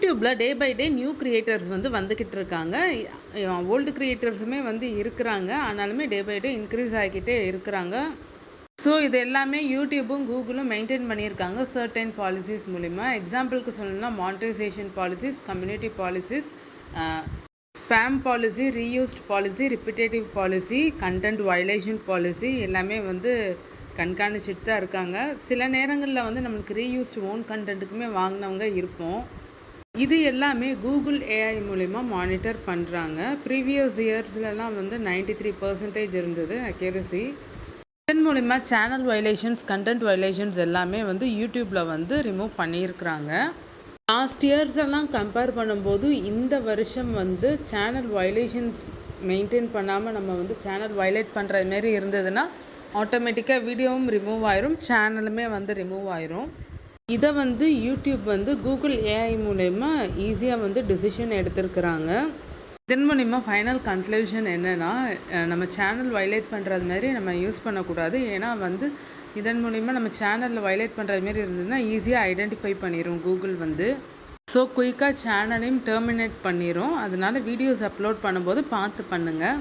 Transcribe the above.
யூடியூப்பில் day by day new creators வந்துக்கிட்டு இருக்காங்க. ஓல்டு கிரியேட்டர்ஸுமே இருக்கிறாங்க. ஆனாலுமே டே பை டே இன்க்ரீஸ் ஆகிக்கிட்டே இருக்கிறாங்க. ஸோ இது எல்லாமே யூடியூபும் கூகுளும் மெயின்டைன் பண்ணியிருக்காங்க சர்டன் பாலிசிஸ் மூலிமா. எக்ஸாம்பிளுக்கு சொல்லணும்னா monetisation policies, community policies, spam policy, reused policy, repetitive policy, content violation policy எல்லாமே கண்காணிச்சிட்டு தான் இருக்காங்க. சில நேரங்களில் நம்மளுக்கு ரீயூஸ்ட் ஓன் கண்டென்ட்டுக்குமே வாங்கினவங்க இருப்போம். இது எல்லாமே கூகுள் ஏஐ மூலிமா மானிட்டர் பண்ணுறாங்க. ப்ரீவியஸ் இயர்ஸ்லலாம் 93% இருந்தது அக்யூரசி. இதன் மூலிமா சேனல் வயலேஷன்ஸ், கண்டென்ட் வயலேஷன்ஸ் எல்லாமே யூடியூப்பில் ரிமூவ் பண்ணியிருக்கிறாங்க. லாஸ்ட் இயர்ஸ் எல்லாம் கம்பேர் பண்ணும்போது இந்த வருஷம் சேனல் வயலேஷன்ஸ் மெயின்டைன் பண்ணாமல் நம்ம சேனல் வயலேட் பண்ணுற மாரி இருந்ததுன்னா ஆட்டோமேட்டிக்காக வீடியோவும் ரிமூவ் ஆயிரும், சேனலுமே ரிமூவ் ஆயிரும். இதை யூடியூப் கூகுள் ஏஐ மூலயமா ஈஸியாக டிசிஷன் எடுத்திருக்கிறாங்க. இதன் மூலிமா ஃபைனல் கன்க்ளூஷன் என்னென்னா, நம்ம சேனல் வயலேட் பண்ணுறது மாதிரி நம்ம யூஸ் பண்ணக்கூடாது. ஏன்னா இதன் மூலிமா நம்ம சேனலில் வயலேட் பண்ணுறது மாரி இருந்ததுன்னா ஈஸியாக ஐடென்டிஃபை பண்ணிடும் கூகுள். ஸோ குயிக்காக சேனலையும் டெர்மினேட் பண்ணிடும். அதனால் வீடியோஸ் அப்லோட் பண்ணும்போது பார்த்து பண்ணுங்கள்.